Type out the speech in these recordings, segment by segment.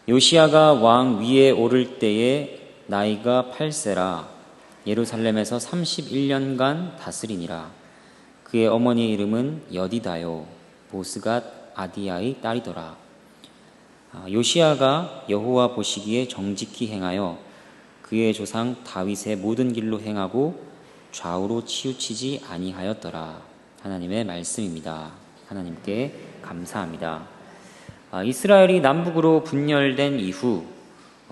요시야가 왕 위에 오를 때에 나이가 8세라 예루살렘에서 31년간 다스리니라. 그의 어머니의 이름은 여디다요 보스갓 아디야의 딸이더라. 요시야가 여호와 보시기에 정직히 행하여 그의 조상 다윗의 모든 길로 행하고 좌우로 치우치지 아니하였더라. 하나님의 말씀입니다. 하나님께 감사합니다. 이스라엘이 남북으로 분열된 이후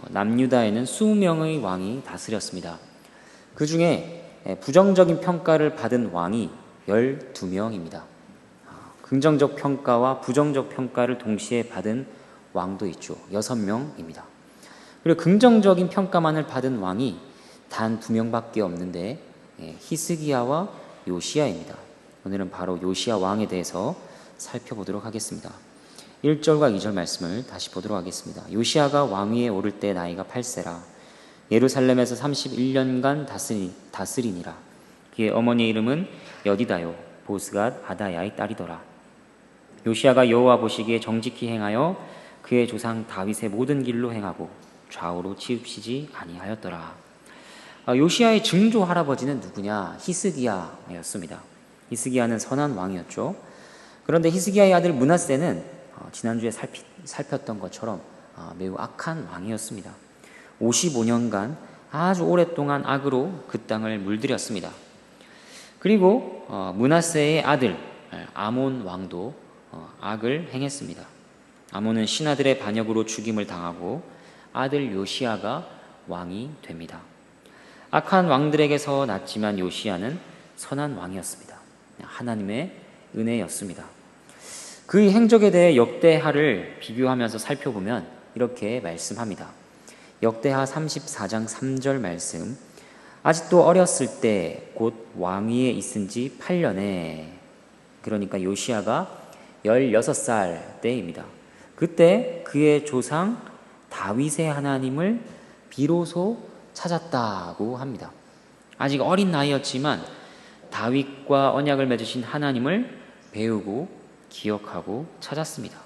남유다에는 20명의 왕이 다스렸습니다. 그 중에 부정적인 평가를 받은 왕이 12명입니다. 긍정적 평가와 부정적 평가를 동시에 받은 왕도 있죠. 6명입니다. 그리고 긍정적인 평가만을 받은 왕이 단 2명밖에 없는데 히스기야와 요시야입니다. 오늘은 바로 요시야 왕에 대해서 살펴보도록 하겠습니다. 1절과 2절 말씀을 다시 보도록 하겠습니다. 요시야가 왕위에 오를 때 나이가 8세라 예루살렘에서 31년간 다스리니라. 그의 어머니의 이름은 여디다요 보스갓 아다야의 딸이더라. 요시야가 여호와 보시기에 정직히 행하여 그의 조상 다윗의 모든 길로 행하고 좌우로 치우치지 아니하였더라. 요시야의 증조 할아버지는 누구냐? 히스기야였습니다. 히스기야는 선한 왕이었죠. 그런데 히스기야의 아들 므낫세는 지난주에 살폈던 것처럼 매우 악한 왕이었습니다. 55년간 아주 오랫동안 악으로 그 땅을 물들였습니다. 그리고 므낫세의 아들 아몬 왕도 악을 행했습니다. 아몬은 신하들의 반역으로 죽임을 당하고 아들 요시야가 왕이 됩니다. 악한 왕들에게서 났지만 요시야는 선한 왕이었습니다. 하나님의 은혜였습니다. 그의 행적에 대해 역대하를 비교하면서 살펴보면 이렇게 말씀합니다. 역대하 34장 3절 말씀. 아직도 어렸을 때 곧 왕위에 있은 지 8년에, 그러니까 요시야가 16살 때입니다. 그때 그의 조상 다윗의 하나님을 비로소 찾았다고 합니다. 아직 어린 나이였지만 다윗과 언약을 맺으신 하나님을 배우고 기억하고 찾았습니다.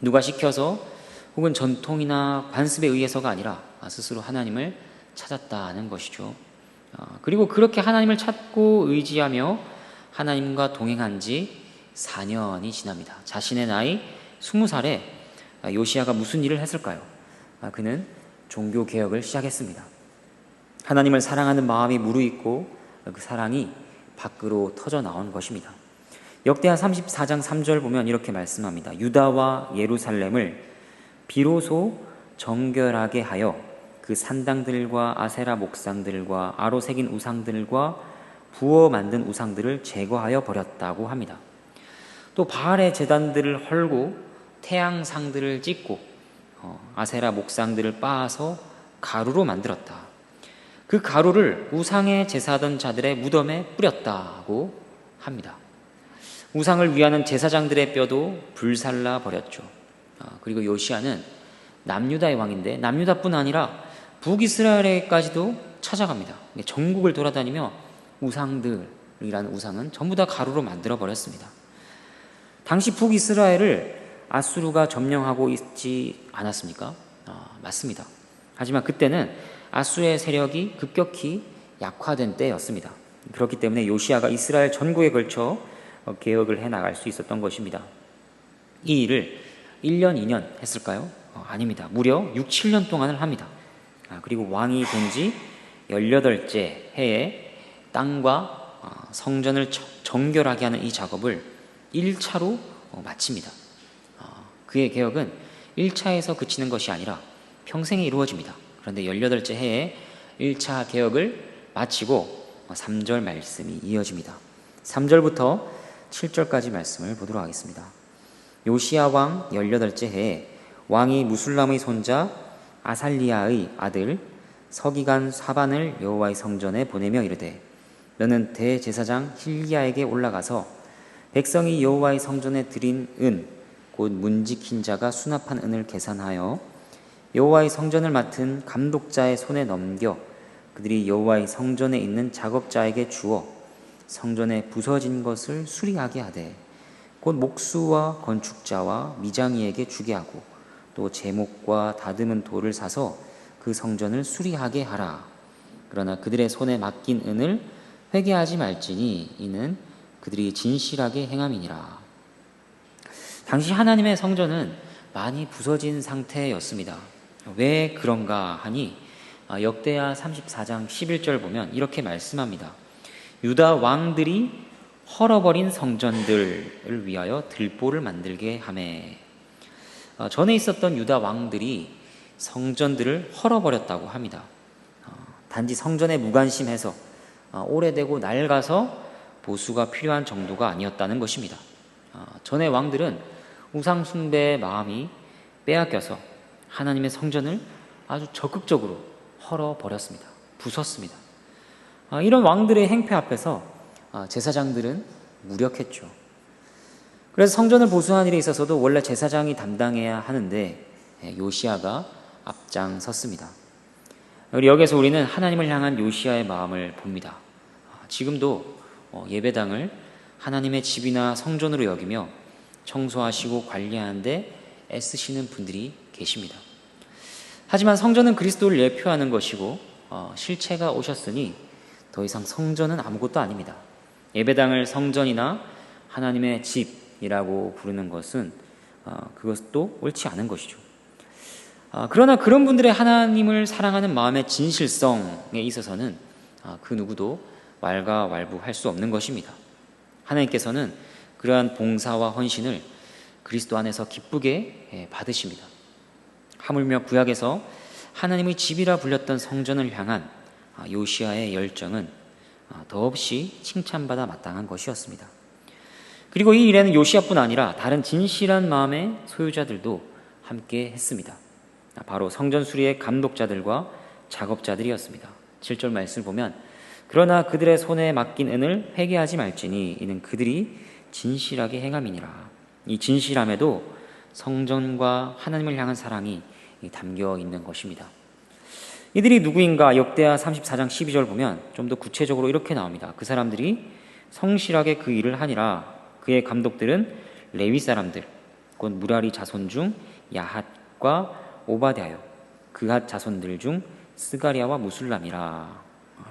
누가 시켜서 혹은 전통이나 관습에 의해서가 아니라 스스로 하나님을 찾았다는 것이죠. 그리고 그렇게 하나님을 찾고 의지하며 하나님과 동행한 지 4년이 지납니다. 자신의 나이 20살에 요시야가 무슨 일을 했을까요? 그는 종교개혁을 시작했습니다. 하나님을 사랑하는 마음이 무르익고 그 사랑이 밖으로 터져 나온 것입니다. 역대하 34장 3절 보면 이렇게 말씀합니다. 유다와 예루살렘을 비로소 정결하게 하여 그 산당들과 아세라 목상들과 아로 새긴 우상들과 부어 만든 우상들을 제거하여 버렸다고 합니다. 또 바알의 제단들을 헐고 태양상들을 찍고 아세라 목상들을 빻아서 가루로 만들었다. 그 가루를 우상에 제사하던 자들의 무덤에 뿌렸다고 합니다. 우상을 위하는 제사장들의 뼈도 불살라 버렸죠. 그리고 요시야는 남유다의 왕인데 남유다뿐 아니라 북이스라엘에까지도 찾아갑니다. 전국을 돌아다니며 우상들이라는 우상은 전부 다 가루로 만들어 버렸습니다. 당시 북이스라엘을 아수르가 점령하고 있지 않았습니까? 맞습니다. 하지만 그때는 아수르의 세력이 급격히 약화된 때였습니다. 그렇기 때문에 요시야가 이스라엘 전국에 걸쳐 개혁을 해나갈 수 있었던 것입니다. 이 일을 1년, 2년 했을까요? 아닙니다. 무려 6, 7년 동안을 합니다. 그리고 왕이 된 지 18째 해에 땅과 성전을 정결하게 하는 이 작업을 1차로 마칩니다. 그의 개혁은 1차에서 그치는 것이 아니라 평생에 이루어집니다. 그런데 18째 해에 1차 개혁을 마치고 3절 말씀이 이어집니다. 3절부터 7절까지 말씀을 보도록 하겠습니다. 요시야 왕 18째 해에 왕이 무술람의 손자 아살리야의 아들 서기관 사반을 여호와의 성전에 보내며 이르되 너는 대제사장 힐기야에게 올라가서 백성이 여호와의 성전에 드린 은 곧 문지킨 자가 수납한 은을 계산하여 여호와의 성전을 맡은 감독자의 손에 넘겨 그들이 여호와의 성전에 있는 작업자에게 주어 성전에 부서진 것을 수리하게 하되 곧 목수와 건축자와 미장이에게 주게 하고 또 제목과 다듬은 돌을 사서 그 성전을 수리하게 하라. 그러나 그들의 손에 맡긴 은을 회개하지 말지니 이는 그들이 진실하게 행함이니라. 당시 하나님의 성전은 많이 부서진 상태였습니다. 왜 그런가 하니 역대하 34장 11절 보면 이렇게 말씀합니다. 유다 왕들이 헐어버린 성전들을 위하여 들보를 만들게 하매. 전에 있었던 유다 왕들이 성전들을 헐어버렸다고 합니다. 단지 성전에 무관심해서 오래되고 낡아서 보수가 필요한 정도가 아니었다는 것입니다. 전의 왕들은 우상 숭배의 마음이 빼앗겨서 하나님의 성전을 아주 적극적으로 헐어버렸습니다. 부쉈습니다. 이런 왕들의 행패 앞에서 제사장들은 무력했죠. 그래서 성전을 보수하는 일에 있어서도 원래 제사장이 담당해야 하는데 요시야가 앞장섰습니다. 여기에서 우리는 하나님을 향한 요시야의 마음을 봅니다. 지금도 예배당을 하나님의 집이나 성전으로 여기며 청소하시고 관리하는데 애쓰시는 분들이 계십니다. 하지만 성전은 그리스도를 예표하는 것이고 실체가 오셨으니 더 이상 성전은 아무것도 아닙니다. 예배당을 성전이나 하나님의 집이라고 부르는 것은 그것도 옳지 않은 것이죠. 그러나 그런 분들의 하나님을 사랑하는 마음의 진실성에 있어서는 그 누구도 왈가왈부할 수 없는 것입니다. 하나님께서는 그러한 봉사와 헌신을 그리스도 안에서 기쁘게 받으십니다. 하물며 구약에서 하나님의 집이라 불렸던 성전을 향한 요시야의 열정은 더없이 칭찬받아 마땅한 것이었습니다. 그리고 이 일에는 요시야뿐 아니라 다른 진실한 마음의 소유자들도 함께 했습니다. 바로 성전 수리의 감독자들과 작업자들이었습니다. 7절 말씀을 보면 그러나 그들의 손에 맡긴 은을 회개하지 말지니 이는 그들이 진실하게 행함이니라. 이 진실함에도 성전과 하나님을 향한 사랑이 담겨 있는 것입니다. 이들이 누구인가? 역대하 34장 12절 보면 좀 더 구체적으로 이렇게 나옵니다. 그 사람들이 성실하게 그 일을 하니라. 그의 감독들은 레위 사람들 곧 무라리 자손 중 야핫과 오바댜요 그핫 자손들 중 스가리아와 무술람이라.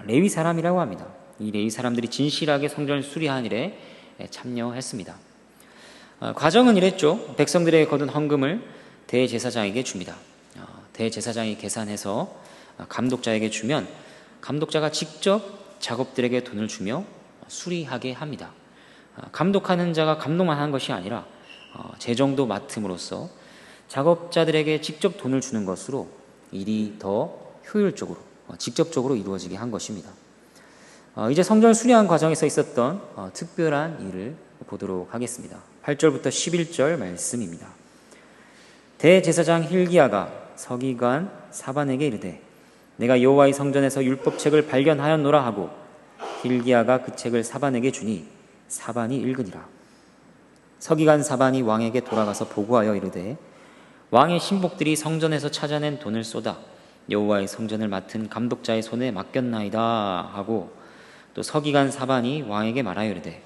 레위 사람이라고 합니다. 이 레위 사람들이 진실하게 성전을 수리하는 일에 참여했습니다. 과정은 이랬죠. 백성들에게 거둔 헌금을 대제사장에게 줍니다. 대제사장이 계산해서 감독자에게 주면 감독자가 직접 작업들에게 돈을 주며 수리하게 합니다. 감독하는 자가 감독만 하는 것이 아니라 재정도 맡음으로써 작업자들에게 직접 돈을 주는 것으로 일이 더 효율적으로 직접적으로 이루어지게 한 것입니다. 이제 성전을 수리하는 과정에서 있었던 특별한 일을 보도록 하겠습니다. 8절부터 11절 말씀입니다. 대제사장 힐기야가 서기관 사반에게 이르되 내가 여호와의 성전에서 율법책을 발견하였노라 하고 힐기야가 그 책을 사반에게 주니 사반이 읽으니라. 서기관 사반이 왕에게 돌아가서 보고하여 이르되 왕의 신복들이 성전에서 찾아낸 돈을 쏟아 여호와의 성전을 맡은 감독자의 손에 맡겼나이다 하고 또 서기관 사반이 왕에게 말하여 이르되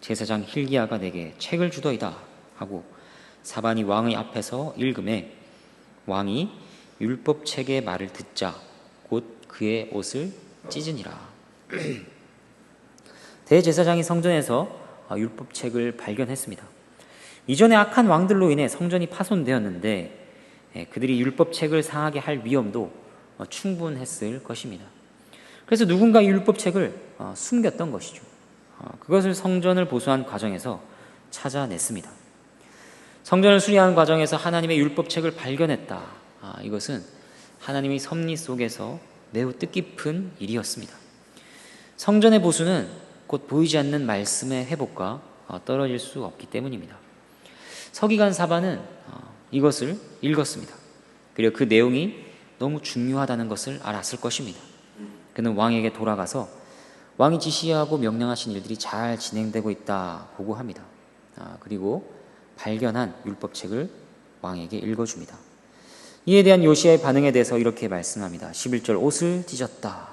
제사장 힐기야가 내게 책을 주더이다 하고 사반이 왕의 앞에서 읽음에 왕이 율법책의 말을 듣자 곧 그의 옷을 찢으니라. 대제사장이 성전에서 율법책을 발견했습니다. 이전에 악한 왕들로 인해 성전이 파손되었는데 그들이 율법책을 상하게 할 위험도 충분했을 것입니다. 그래서 누군가 이 율법책을 숨겼던 것이죠. 그것을 성전을 보수한 과정에서 찾아냈습니다. 성전을 수리하는 과정에서 하나님의 율법책을 발견했다. 이것은 하나님의 섭리 속에서 매우 뜻깊은 일이었습니다. 성전의 보수는 곧 보이지 않는 말씀의 회복과 떨어질 수 없기 때문입니다. 서기관 사반은 이것을 읽었습니다. 그리고 그 내용이 너무 중요하다는 것을 알았을 것입니다. 그는 왕에게 돌아가서 왕이 지시하고 명령하신 일들이 잘 진행되고 있다 보고합니다. 그리고 발견한 율법책을 왕에게 읽어줍니다. 이에 대한 요시야의 반응에 대해서 이렇게 말씀합니다. 11절 옷을 찢었다.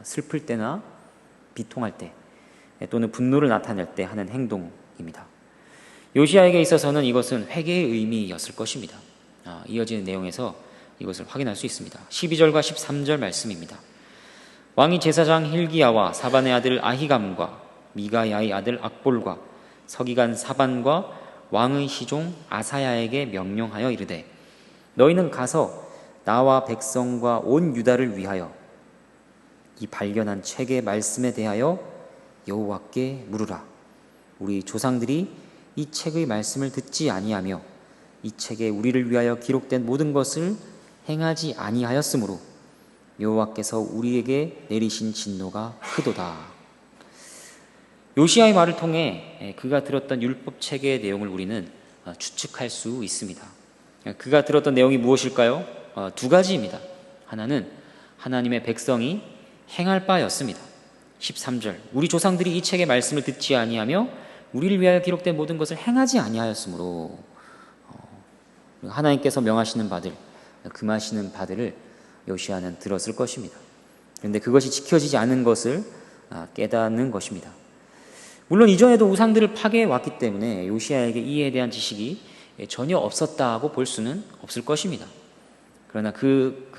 슬플 때나 비통할 때 또는 분노를 나타낼 때 하는 행동입니다. 요시야에게 있어서는 이것은 회개의 의미였을 것입니다. 이어지는 내용에서 이것을 확인할 수 있습니다. 12절과 13절 말씀입니다. 왕이 제사장 hil기야와 사반의 아들 아히감과 미가야의 아들 악볼과 서기관 사반과 왕의 시종 아사야에게 명령하여 이르되 너희는 가서 나와 백성과 온 유다를 위하여 이 발견한 책의 말씀에 대하여 여호와께 물으라. 우리 조상들이 이 책의 말씀을 듣지 아니하며 이 책에 우리를 위하여 기록된 모든 것을 행하지 아니하였으므로 여호와께서 우리에게 내리신 진노가 크도다. 요시야의 말을 통해 그가 들었던 율법책의 내용을 우리는 추측할 수 있습니다. 그가 들었던 내용이 무엇일까요? 두 가지입니다. 하나는 하나님의 백성이 행할 바였습니다. 13절 우리 조상들이 이 책의 말씀을 듣지 아니하며 우리를 위하여 기록된 모든 것을 행하지 아니하였으므로 하나님께서 명하시는 바들, 금하시는 바들을 요시야는 들었을 것입니다. 그런데 그것이 지켜지지 않은 것을 깨닫는 것입니다. 물론 이전에도 우상들을 파괴해 왔기 때문에 요시야에게 이에 대한 지식이 전혀 없었다고 볼 수는 없을 것입니다. 그러나 그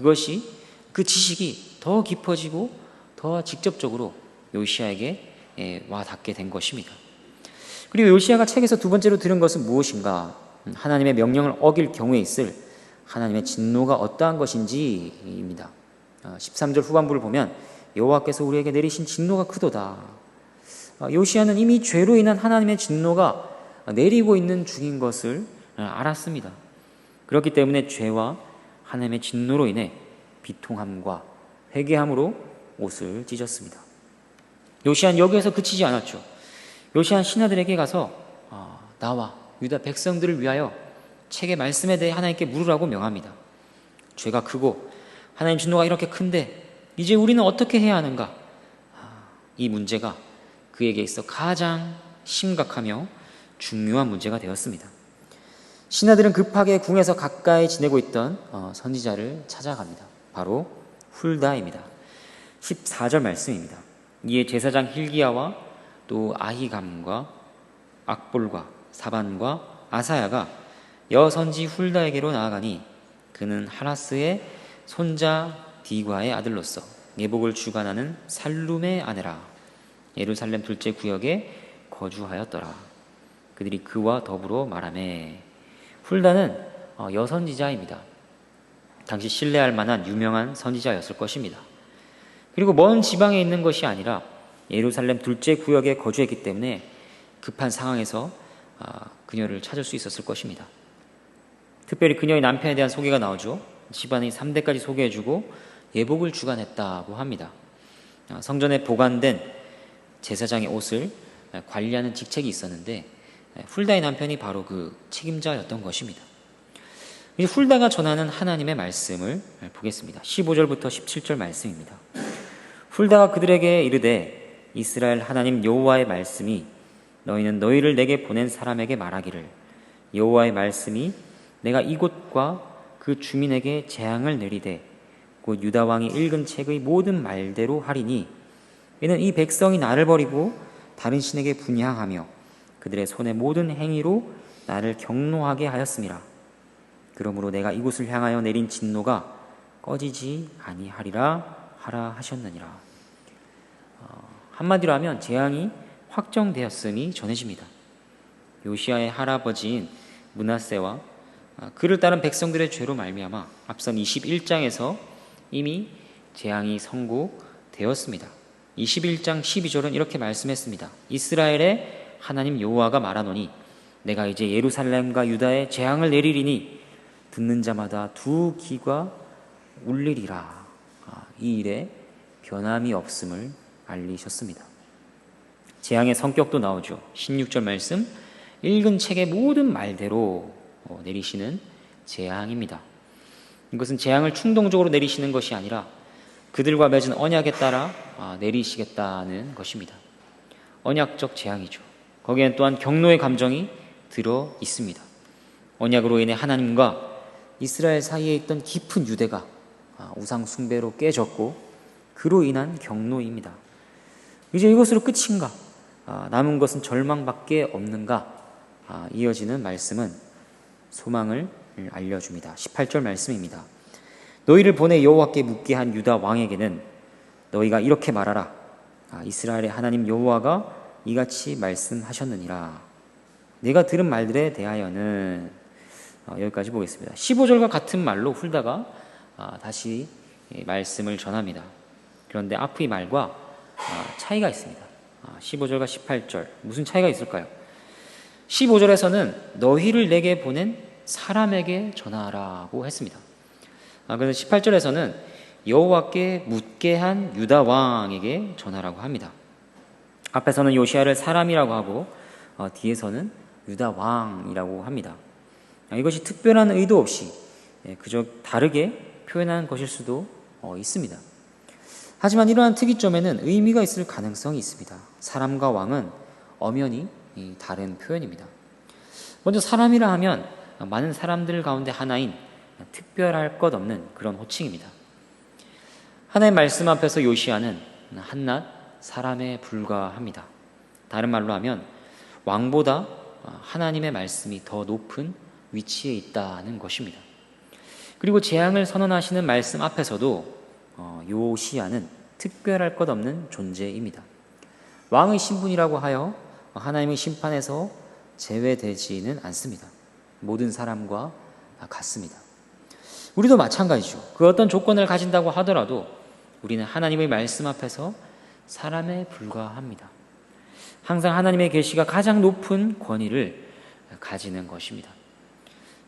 지식이 더 깊어지고 더 직접적으로 요시야에게 와 닿게 된 것입니다. 그리고 요시야가 책에서 두 번째로 들은 것은 무엇인가? 하나님의 명령을 어길 경우에 있을 하나님의 진노가 어떠한 것인지입니다. 13절 후반부를 보면 여호와께서 우리에게 내리신 진노가 크도다. 요시야는 이미 죄로 인한 하나님의 진노가 내리고 있는 중인 것을 알았습니다. 그렇기 때문에 죄와 하나님의 진노로 인해 비통함과 회개함으로 옷을 찢었습니다. 요시야는 여기에서 그치지 않았죠. 요시야는 신하들에게 가서 나와 유다 백성들을 위하여 책의 말씀에 대해 하나님께 물으라고 명합니다. 죄가 크고 하나님 진노가 이렇게 큰데 이제 우리는 어떻게 해야 하는가? 이 문제가 그에게 있어 가장 심각하며 중요한 문제가 되었습니다. 신하들은 급하게 궁에서 가까이 지내고 있던 선지자를 찾아갑니다. 바로 훌다입니다. 14절 말씀입니다. 이에 제사장 hil기야와 또 아히감과 악볼과 사반과 아사야가 여선지 훌다에게로 나아가니 그는 하라스의 손자 디과의 아들로서 예복을 주관하는 살룸의 아내라. 예루살렘 둘째 구역에 거주하였더라. 그들이 그와 더불어 말하매. 훌다는 여선지자입니다. 당시 신뢰할 만한 유명한 선지자였을 것입니다. 그리고 먼 지방에 있는 것이 아니라 예루살렘 둘째 구역에 거주했기 때문에 급한 상황에서 그녀를 찾을 수 있었을 것입니다. 특별히 그녀의 남편에 대한 소개가 나오죠. 집안의 3대까지 소개해주고 예복을 주관했다고 합니다. 성전에 보관된 제사장의 옷을 관리하는 직책이 있었는데 훌다의 남편이 바로 그 책임자였던 것입니다. 이제 훌다가 전하는 하나님의 말씀을 보겠습니다. 15절부터 17절 말씀입니다. 훌다가 그들에게 이르되 이스라엘 하나님 여호와의 말씀이 너희는 너희를 내게 보낸 사람에게 말하기를 여호와의 말씀이 내가 이곳과 그 주민에게 재앙을 내리되 곧 유다 왕이 읽은 책의 모든 말대로 하리니 이는 이 백성이 나를 버리고 다른 신에게 분향하며 그들의 손의 모든 행위로 나를 경노하게 하였음이라. 그러므로 내가 이곳을 향하여 내린 진노가 꺼지지 아니하리라 하라 하셨느니라. 한마디로 하면 재앙이 확정되었음이 전해집니다. 요시야의 할아버지인 므낫세와 그를 따른 백성들의 죄로 말미암아 앞선 21장에서 이미 재앙이 선고되었습니다. 21장 12절은 이렇게 말씀했습니다. 이스라엘의 하나님 여호와가 말하노니 내가 이제 예루살렘과 유다에 재앙을 내리리니 듣는 자마다 두 귀가 울리리라. 이 일에 변함이 없음을 알리셨습니다. 재앙의 성격도 나오죠. 16절 말씀 읽은 책의 모든 말대로 내리시는 재앙입니다. 이것은 재앙을 충동적으로 내리시는 것이 아니라 그들과 맺은 언약에 따라 내리시겠다는 것입니다. 언약적 재앙이죠. 거기엔 또한 경노의 감정이 들어 있습니다. 언약으로 인해 하나님과 이스라엘 사이에 있던 깊은 유대가 우상 숭배로 깨졌고 그로 인한 경노입니다. 이제 이것으로 끝인가? 남은 것은 절망밖에 없는가? 이어지는 말씀은 소망을 알려줍니다. 18절 말씀입니다. 너희를 보내 여호와께 묻게 한 유다 왕에게는 너희가 이렇게 말하라. 이스라엘의 하나님 여호와가 이같이 말씀하셨느니라. 내가 들은 말들에 대하여는 여기까지 보겠습니다. 15절과 같은 말로 훌다가 다시 말씀을 전합니다. 그런데 앞의 말과 차이가 있습니다. 15절과 18절 무슨 차이가 있을까요? 15절에서는 너희를 내게 보낸 사람에게 전하라고 했습니다. 그래서 18절에서는 여호와께 묻게 한 유다 왕에게 전하라고 합니다. 앞에서는 요시야를 사람이라고 하고 뒤에서는 유다 왕이라고 합니다. 이것이 특별한 의도 없이 그저 다르게 표현한 것일 수도 있습니다. 하지만 이러한 특이점에는 의미가 있을 가능성이 있습니다. 사람과 왕은 엄연히 다른 표현입니다. 먼저 사람이라 하면 많은 사람들 가운데 하나인 특별할 것 없는 그런 호칭입니다. 하나님의 말씀 앞에서 요시야는 한낱 사람에 불과합니다. 다른 말로 하면 왕보다 하나님의 말씀이 더 높은 위치에 있다는 것입니다. 그리고 재앙을 선언하시는 말씀 앞에서도 요시야는 특별할 것 없는 존재입니다. 왕의 신분이라고 하여 하나님의 심판에서 제외되지는 않습니다. 모든 사람과 같습니다. 우리도 마찬가지죠. 그 어떤 조건을 가진다고 하더라도 우리는 하나님의 말씀 앞에서 사람에 불과합니다. 항상 하나님의 계시가 가장 높은 권위를 가지는 것입니다.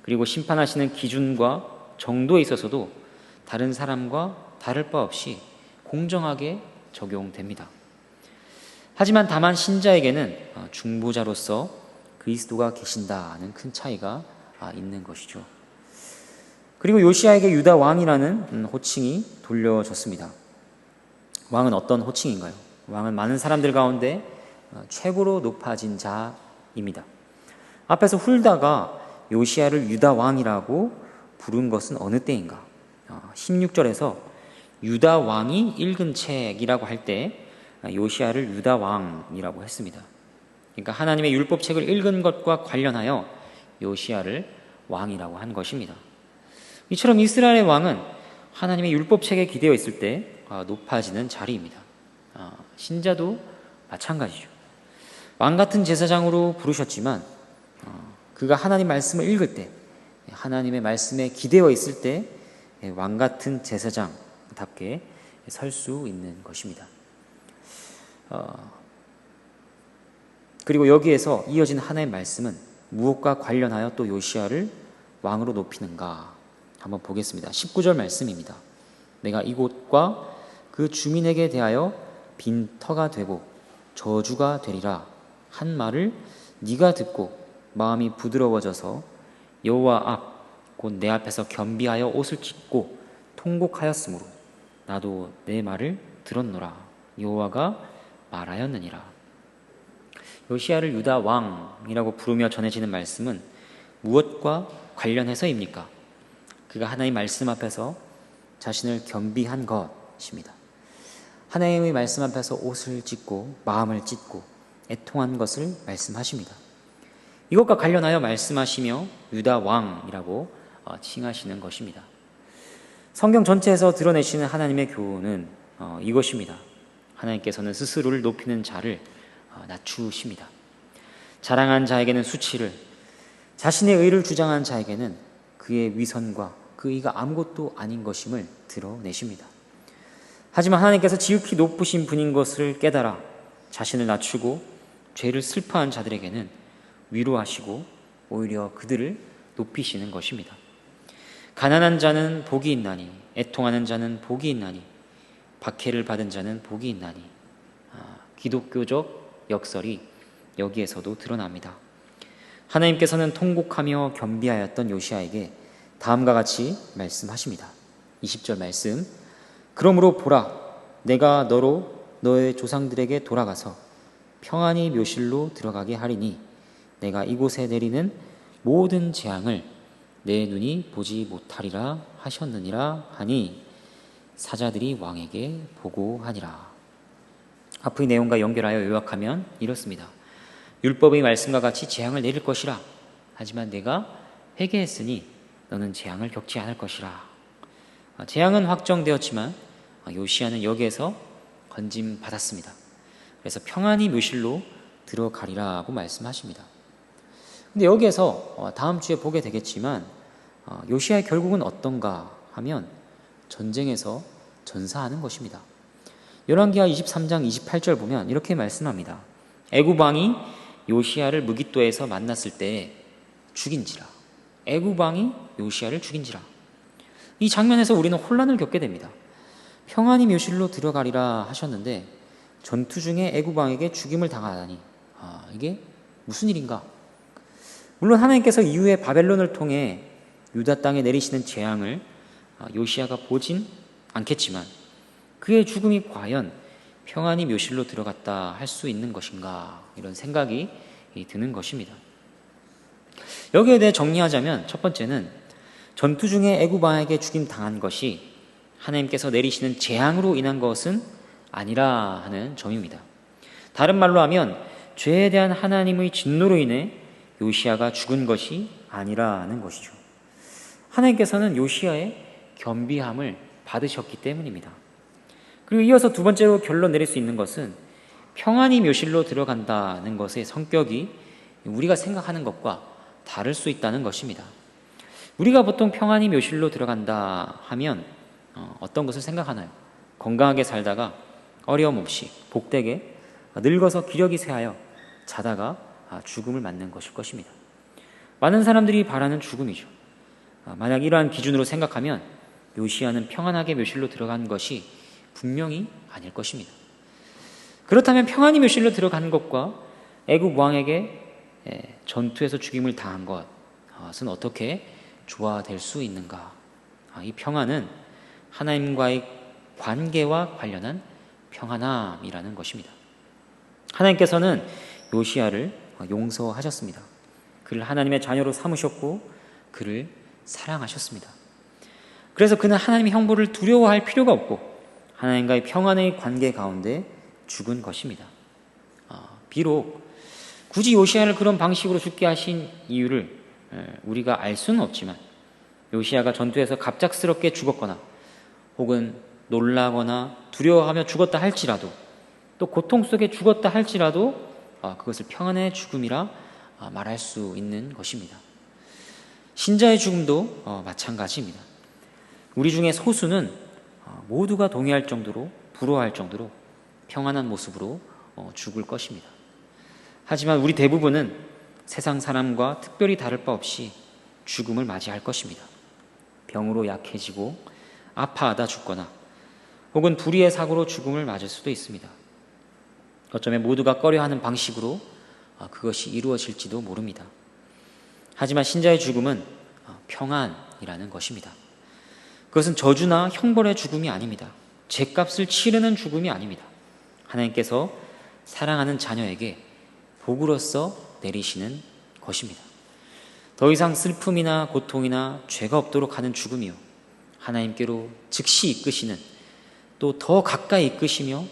그리고 심판하시는 기준과 정도에 있어서도 다른 사람과 다를 바 없이 공정하게 적용됩니다. 하지만 다만 신자에게는 중보자로서 그리스도가 계신다는 큰 차이가 있는 것이죠. 그리고 요시야에게 유다 왕이라는 호칭이 돌려졌습니다. 왕은 어떤 호칭인가요? 왕은 많은 사람들 가운데 최고로 높아진 자입니다. 앞에서 훌다가 요시야를 유다 왕이라고 부른 것은 어느 때인가? 16절에서 유다 왕이 읽은 책이라고 할 때 요시야를 유다 왕이라고 했습니다. 그러니까 하나님의 율법책을 읽은 것과 관련하여 요시야를 왕이라고 한 것입니다. 이처럼 이스라엘의 왕은 하나님의 율법책에 기대어 있을 때 높아지는 자리입니다. 신자도 마찬가지죠. 왕 같은 제사장으로 부르셨지만 그가 하나님 말씀을 읽을 때, 하나님의 말씀에 기대어 있을 때 왕 같은 제사장답게 설 수 있는 것입니다. 그리고 여기에서 이어진 하나님의 말씀은 무엇과 관련하여 또 요시야를 왕으로 높이는가 한번 보겠습니다. 19절 말씀입니다. 내가 이곳과 그 주민에게 대하여 빈터가 되고 저주가 되리라 한 말을 네가 듣고 마음이 부드러워져서 여호와 앞 곧 내 앞에서 겸비하여 옷을 찢고 통곡하였으므로 나도 내 말을 들었노라. 여호와가 말하였느니라. 요시야를 유다 왕이라고 부르며 전해지는 말씀은 무엇과 관련해서입니까? 그가 하나님의 말씀 앞에서 자신을 겸비한 것입니다. 하나님의 말씀 앞에서 옷을 찢고 마음을 찢고 애통한 것을 말씀하십니다. 이것과 관련하여 말씀하시며 유다 왕이라고 칭하시는 것입니다. 성경 전체에서 드러내시는 하나님의 교훈은 이것입니다. 하나님께서는 스스로를 높이는 자를 낮추십니다. 자랑한 자에게는 수치를, 자신의 의를 주장한 자에게는 그의 위선과 그 의가 아무것도 아닌 것임을 드러내십니다. 하지만 하나님께서 지극히 높으신 분인 것을 깨달아 자신을 낮추고 죄를 슬퍼한 자들에게는 위로하시고 오히려 그들을 높이시는 것입니다. 가난한 자는 복이 있나니, 애통하는 자는 복이 있나니, 박해를 받은 자는 복이 있나니. 기독교적 역설이 여기에서도 드러납니다. 하나님께서는 통곡하며 겸비하였던 요시야에게 다음과 같이 말씀하십니다. 20절 말씀. 그러므로 보라, 내가 너로 너의 조상들에게 돌아가서 평안히 묘실로 들어가게 하리니 내가 이곳에 내리는 모든 재앙을 내 눈이 보지 못하리라 하셨느니라 하니 사자들이 왕에게 보고하니라. 앞의 내용과 연결하여 요약하면 이렇습니다. 율법의 말씀과 같이 재앙을 내릴 것이라. 하지만 내가 회개했으니 너는 재앙을 겪지 않을 것이라. 재앙은 확정되었지만 요시야는 여기에서 건짐받았습니다. 그래서 평안히 묘실로 들어가리라고 말씀하십니다. 근데 여기에서 다음 주에 보게 되겠지만 요시야의 결국은 어떤가 하면 전쟁에서 전사하는 것입니다. 열왕기하 23장 28절 보면 이렇게 말씀합니다. 애굽 왕이 요시야를 무깃도에서 만났을 때 죽인지라. 애굽 왕이 요시야를 죽인지라. 이 장면에서 우리는 혼란을 겪게 됩니다. 평안히 묘실로 들어가리라 하셨는데 전투 중에 애굽 왕에게 죽임을 당하다니, 이게 무슨 일인가? 물론 하나님께서 이후에 바벨론을 통해 유다 땅에 내리시는 재앙을 요시야가 보진 않겠지만 그의 죽음이 과연 평안히 묘실로 들어갔다 할 수 있는 것인가, 이런 생각이 드는 것입니다. 여기에 대해 정리하자면 첫 번째는 전투 중에 애굽 왕에게 죽임 당한 것이 하나님께서 내리시는 재앙으로 인한 것은 아니라 하는 점입니다. 다른 말로 하면 죄에 대한 하나님의 진노로 인해 요시야가 죽은 것이 아니라는 것이죠. 하나님께서는 요시야의 겸비함을 받으셨기 때문입니다. 그리고 이어서 두 번째로 결론 내릴 수 있는 것은 평안히 묘실로 들어간다는 것의 성격이 우리가 생각하는 것과 다를 수 있다는 것입니다. 우리가 보통 평안히 묘실로 들어간다 하면 어떤 것을 생각하나요? 건강하게 살다가 어려움 없이 복되게 늙어서 기력이 쇠하여 자다가 죽음을 맞는 것일 것입니다. 많은 사람들이 바라는 죽음이죠. 만약 이러한 기준으로 생각하면 요시야는 평안하게 묘실로 들어간 것이 분명히 아닐 것입니다. 그렇다면 평안히 묘실로 들어간 것과 애굽 왕에게 전투에서 죽임을 당한 것은 어떻게 조화될 수 있는가? 이 평안은 하나님과의 관계와 관련한 평안함이라는 것입니다. 하나님께서는 요시야를 용서하셨습니다. 그를 하나님의 자녀로 삼으셨고 그를 사랑하셨습니다. 그래서 그는 하나님의 형벌을 두려워할 필요가 없고 하나님과의 평안의 관계 가운데 죽은 것입니다. 비록 굳이 요시야를 그런 방식으로 죽게 하신 이유를 우리가 알 수는 없지만 요시야가 전투에서 갑작스럽게 죽었거나 혹은 놀라거나 두려워하며 죽었다 할지라도 또 고통 속에 죽었다 할지라도 그것을 평안의 죽음이라 말할 수 있는 것입니다. 신자의 죽음도 마찬가지입니다. 우리 중에 소수는 모두가 동의할 정도로 부러워할 정도로 평안한 모습으로 죽을 것입니다. 하지만 우리 대부분은 세상 사람과 특별히 다를 바 없이 죽음을 맞이할 것입니다. 병으로 약해지고 아파하다 죽거나 혹은 불의의 사고로 죽음을 맞을 수도 있습니다. 어쩌면 모두가 꺼려하는 방식으로 그것이 이루어질지도 모릅니다. 하지만 신자의 죽음은 평안이라는 것입니다. 그것은 저주나 형벌의 죽음이 아닙니다. 죗값을 치르는 죽음이 아닙니다. 하나님께서 사랑하는 자녀에게 복으로서 내리시는 것입니다. 더 이상 슬픔이나 고통이나 죄가 없도록 하는 죽음이요, 하나님께로 즉시 이끄시는, 또 더 가까이 이끄시며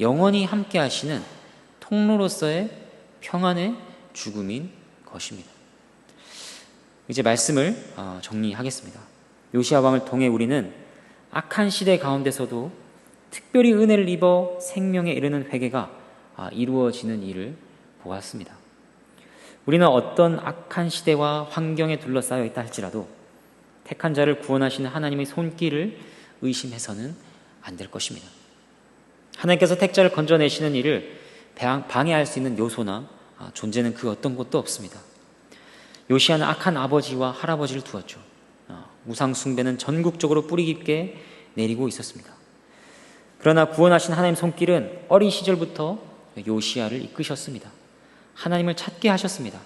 영원히 함께 하시는 통로로서의 평안의 죽음인 것입니다. 이제 말씀을 정리하겠습니다. 요시야 왕을 통해 우리는 악한 시대 가운데서도 특별히 은혜를 입어 생명에 이르는 회개가 이루어지는 일을 보았습니다. 우리는 어떤 악한 시대와 환경에 둘러싸여 있다 할지라도 택한 자를 구원하시는 하나님의 손길을 의심해서는 안 될 것입니다. 하나님께서 택자를 건져내시는 일을 방해할 수 있는 요소나 존재는 그 어떤 것도 없습니다. 요시야는 악한 아버지와 할아버지를 두었죠. 우상 숭배는 전국적으로 뿌리 깊게 내리고 있었습니다. 그러나 구원하신 하나님 손길은 어린 시절부터 요시야를 이끄셨습니다. 하나님을 찾게 하셨습니다.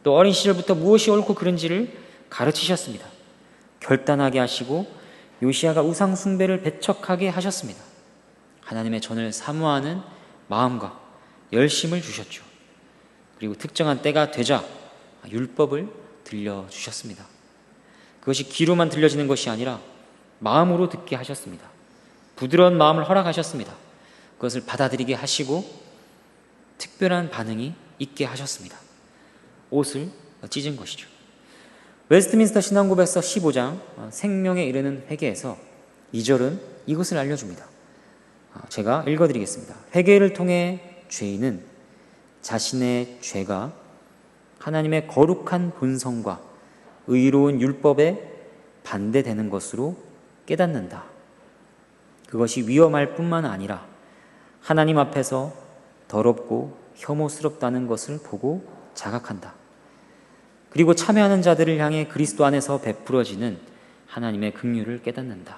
또 어린 시절부터 무엇이 옳고 그른지를 가르치셨습니다. 결단하게 하시고 요시야가 우상 숭배를 배척하게 하셨습니다. 하나님의 전을 사모하는 마음과 열심을 주셨죠. 그리고 특정한 때가 되자 율법을 들려주셨습니다. 그것이 귀로만 들려지는 것이 아니라 마음으로 듣게 하셨습니다. 부드러운 마음을 허락하셨습니다. 그것을 받아들이게 하시고 특별한 반응이 있게 하셨습니다. 옷을 찢은 것이죠. 웨스트민스터 신앙고백서 15장 생명에 이르는 회개에서 2절은 이것을 알려줍니다. 제가 읽어드리겠습니다. 회개를 통해 죄인은 자신의 죄가 하나님의 거룩한 본성과 의로운 율법에 반대되는 것으로 깨닫는다. 그것이 위험할 뿐만 아니라 하나님 앞에서 더럽고 혐오스럽다는 것을 보고 자각한다. 그리고 참여하는 자들을 향해 그리스도 안에서 베풀어지는 하나님의 긍휼을 깨닫는다.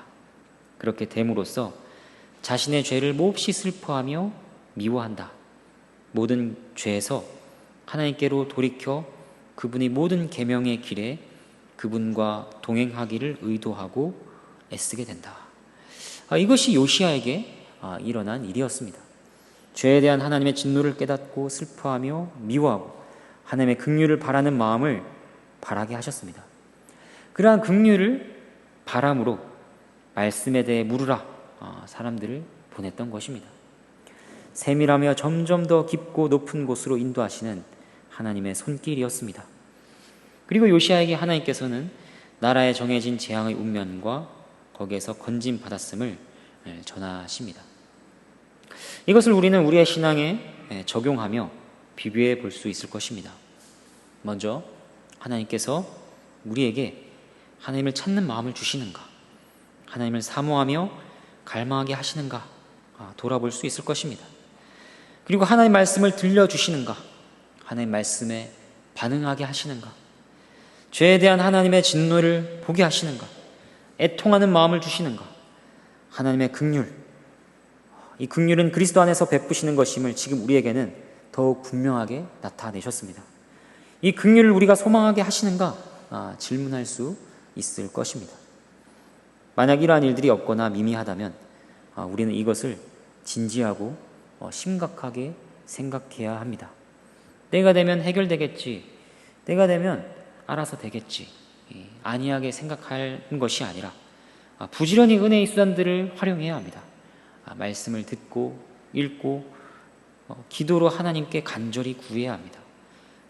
그렇게 됨으로써 자신의 죄를 몹시 슬퍼하며 미워한다. 모든 죄에서 하나님께로 돌이켜 그분이 모든 계명의 길에 그분과 동행하기를 의도하고 애쓰게 된다. 이것이 요시야에게 일어난 일이었습니다. 죄에 대한 하나님의 진노를 깨닫고 슬퍼하며 미워하고 하나님의 긍휼을 바라는 마음을 바라게 하셨습니다. 그러한 긍휼을 바람으로 말씀에 대해 물으라 사람들을 보냈던 것입니다. 세밀하며 점점 더 깊고 높은 곳으로 인도하시는 하나님의 손길이었습니다. 그리고 요시야에게 하나님께서는 나라에 정해진 재앙의 운명과 거기에서 건짐 받았음을 전하십니다. 이것을 우리는 우리의 신앙에 적용하며 비교해 볼 수 있을 것입니다. 먼저 하나님께서 우리에게 하나님을 찾는 마음을 주시는가, 하나님을 사모하며 갈망하게 하시는가 돌아볼 수 있을 것입니다. 그리고 하나님 말씀을 들려주시는가, 하나님 말씀에 반응하게 하시는가, 죄에 대한 하나님의 진노를 보게 하시는가, 애통하는 마음을 주시는가, 하나님의 긍휼, 이 긍휼은 그리스도 안에서 베푸시는 것임을 지금 우리에게는 더욱 분명하게 나타내셨습니다. 이 긍휼을 우리가 소망하게 하시는가 질문할 수 있을 것입니다. 만약 이러한 일들이 없거나 미미하다면 우리는 이것을 진지하고 심각하게 생각해야 합니다. 때가 되면 해결되겠지, 때가 되면 알아서 되겠지, 안이하게 생각하는 것이 아니라 부지런히 은혜의 수단들을 활용해야 합니다. 말씀을 듣고 읽고 기도로 하나님께 간절히 구해야 합니다.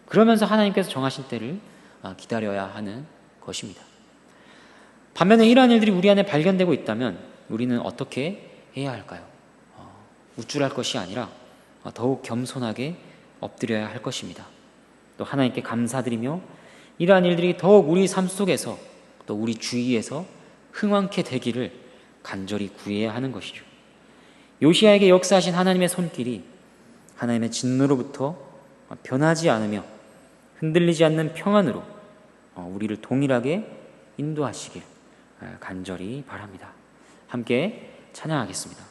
그러면서 하나님께서 정하신 때를 기다려야 하는 것입니다. 반면에 이러한 일들이 우리 안에 발견되고 있다면 우리는 어떻게 해야 할까요? 우쭐할 것이 아니라 더욱 겸손하게 엎드려야 할 것입니다. 또 하나님께 감사드리며 이러한 일들이 더욱 우리 삶 속에서 또 우리 주위에서 흥왕케 되기를 간절히 구해야 하는 것이죠. 요시야에게 역사하신 하나님의 손길이 하나님의 진노로부터 변하지 않으며 흔들리지 않는 평안으로 우리를 동일하게 인도하시길 간절히 바랍니다. 함께 찬양하겠습니다.